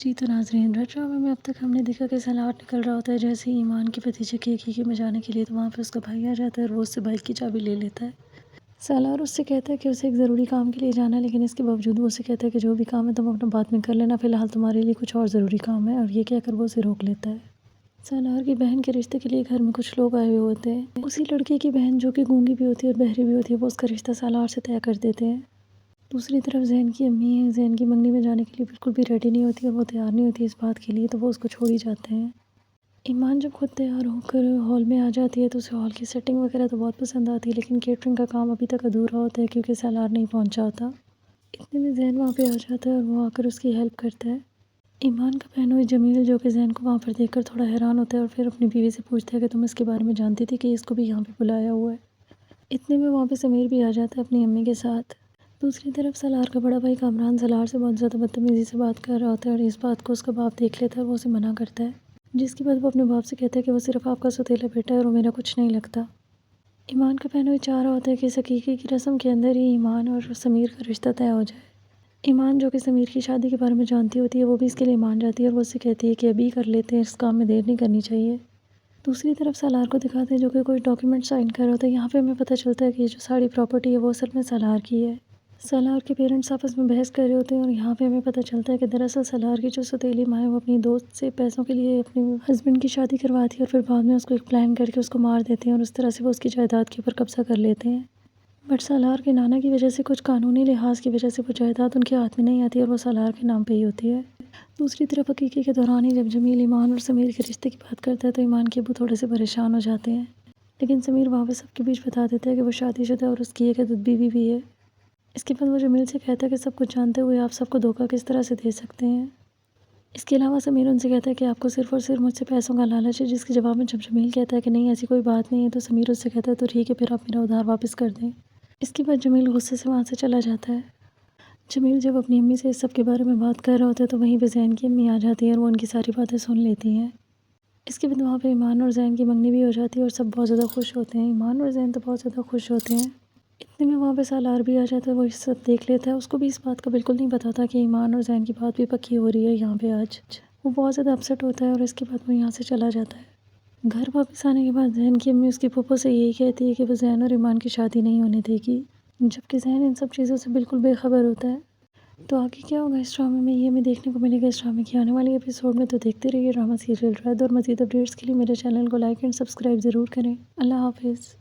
جی تو ناظرین، ریڈ ڈرامے میں اب تک ہم نے دیکھا کہ سالار نکل رہا ہوتا ہے جیسے ہی ایمان کے بھتیجے کیکی میں جانے کے لیے، تو وہاں پہ اس کا بھائی آ جاتا ہے اور وہ اس سے بائک کی چابی لے لیتا ہے۔ سالار اس سے کہتا ہے کہ اسے ایک ضروری کام کے لیے جانا ہے، لیکن اس کے باوجود وہ اسے کہتا ہے کہ جو بھی کام ہے تم اپنا بعد میں کر لینا، فی الحال تمہارے لیے کچھ اور ضروری کام ہے، اور یہ کہہ کر وہ اسے روک لیتا ہے۔ سالار کی بہن کے رشتے کے لیے گھر میں کچھ لوگ آئے ہوئے ہوتے ہیں۔ اسی لڑکے کی بہن جو کہ گونگی بھی ہوتی ہے اور بہری بھی ہوتی ہے، وہ اس کا رشتہ سالار سے طے کر دیتے ہیں۔ دوسری طرف زین کی امی ہیں، زین کی منگنی میں جانے کے لیے بالکل بھی ریڈی نہیں ہوتی اور وہ تیار نہیں ہوتی اس بات کے لیے، تو وہ اس کو چھوڑ ہی جاتے ہیں۔ ایمان جب خود تیار ہو کر ہال میں آ جاتی ہے تو اسے ہال کی سیٹنگ وغیرہ تو بہت پسند آتی ہے، لیکن کیٹرنگ کا کام ابھی تک ادھورا ہوتا ہے کیونکہ سالار نہیں پہنچا ہوتا۔ اتنے میں زین وہاں پہ آ جاتا ہے اور وہ آ کر اس کی ہیلپ کرتا ہے۔ ایمان کا بہنوئی جمیل جو کہ زین کو وہاں پر دیکھ کر تھوڑا حیران ہوتا ہے اور پھر اپنی بیوی سے پوچھتا ہے کہ تم اس کے بارے میں جانتی تھی کہ اس کو بھی یہاں پہ بلایا ہوا ہے۔ اتنے میں وہاں پہ سمیر بھی آ جاتا ہے اپنی امی کے ساتھ۔ دوسری طرف سالار کا بڑا بھائی کامران سالار سے بہت زیادہ بدتمیزی سے بات کر رہا ہوتا ہے اور اس بات کو اس کا باپ دیکھ لیتا ہے اور وہ اسے منع کرتا ہے، جس کے بعد وہ اپنے باپ سے کہتا ہے کہ وہ صرف آپ کا سوتیلا بیٹا ہے اور وہ میرا کچھ نہیں لگتا۔ ایمان کا بہنوئی چاہ رہا ہوتا ہے کہ اس حقیقی کی رسم کے اندر ہی ایمان اور سمیر کا رشتہ طے ہو جائے۔ ایمان جو کہ سمیر کی شادی کے بارے میں جانتی ہوتی ہے، وہ بھی اس کے لیے مان جاتی ہے اور وہ اس سے کہتی ہے کہ ابھی کر لیتے ہیں، اس کام میں دیر نہیں کرنی چاہیے۔ دوسری طرف سالار کو دکھاتے ہیں جو کہ کوئی ڈاکیومنٹ سائن کر رہا ہوتا ہے۔ یہاں پہ ہمیں پتہ چلتا ہے کہ یہ جو ساری پراپرٹی ہے وہ اصل میں سالار کی ہے۔ سالار کے پیرنٹس آپس میں بحث کر رہے ہوتے ہیں اور یہاں پہ ہمیں پتہ چلتا ہے کہ دراصل سالار کی جو سوتیلی ماں ہے وہ اپنی دوست سے پیسوں کے لیے اپنے ہسبینڈ کی شادی کرواتی ہے اور پھر بعد میں اس کو ایک پلان کر کے اس کو مار دیتے ہیں اور اس طرح سے وہ اس کی جائیداد کے اوپر قبضہ کر لیتے ہیں۔ بٹ سالار کے نانا کی وجہ سے کچھ قانونی لحاظ کی وجہ سے وہ جائیداد ان کے ہاتھ میں نہیں آتی اور وہ سالار کے نام پہ ہی ہوتی ہے۔ دوسری طرف عقیقے کے دوران ہی جب جمیل ایمان اور سمیر کے رشتے کی بات کرتا ہے تو ایمان کے ابو تھوڑے سے پریشان ہو جاتے ہیں، لیکن سمیر وہاں پہ سب کے بیچ بتا دیتا ہے کہ وہ شادی شدہ اور اس کی ایک عدد بیوی بھی ہے۔ اس کے بعد وہ جمیل سے کہتا ہے کہ سب کچھ جانتے ہوئے آپ سب کو دھوکہ کس طرح سے دے سکتے ہیں۔ اس کے علاوہ سمیر ان سے کہتا ہے کہ آپ کو صرف اور صرف مجھ سے پیسوں کا لالچ ہے، جس کے جواب میں جب جمیل کہتا ہے کہ نہیں ایسی کوئی بات نہیں ہے تو سمیر اس سے کہتا ہے تو ٹھیک ہے پھر آپ میرا ادھار واپس کر دیں۔ اس کے بعد جمیل غصے سے وہاں سے چلا جاتا ہے۔ جمیل جب اپنی امی سے اس سب کے بارے میں بات کر رہا ہوتا ہے تو وہیں پہ زین کی امی آ جاتی ہے اور وہ ان کی ساری باتیں سن لیتی ہیں۔ اس کے بعد وہاں پہ ایمان اور زین کی منگنی بھی ہو جاتی ہے اور سب بہت زیادہ خوش ہوتے ہیں۔ ایمان اور زین تو بہت زیادہ خوش ہوتے ہیں۔ اتنے میں وہاں پہ سالار بھی آ جاتا ہے، وہ یہ سب دیکھ لیتا ہے۔ اس کو بھی اس بات کا بالکل نہیں پتا تھا کہ ایمان اور زین کی بات بھی پکی ہو رہی ہے یہاں پہ آج۔ وہ بہت زیادہ اپسیٹ ہوتا ہے اور اس کے بعد وہ یہاں سے چلا جاتا ہے۔ گھر واپس آنے کے بعد زین کی امی اس کی پھوپھو سے یہی کہتی ہے کہ وہ زین اور ایمان کی شادی نہیں ہونے دے گی، جبکہ زین ان سب چیزوں سے بالکل بے خبر ہوتا ہے۔ تو آگے کیا ہوگا اس ڈرامے میں، یہ ہمیں دیکھنے کو ملے گا اس ڈرامے کی آنے والی ایپیسوڈ میں۔ تو دیکھتے رہیے ڈرامہ سیریل ریڈ، اور مزید اپڈیٹس کے لیے میرے چینل کو لائک اینڈ سبسکرائب ضرور کریں۔ اللہ حافظ۔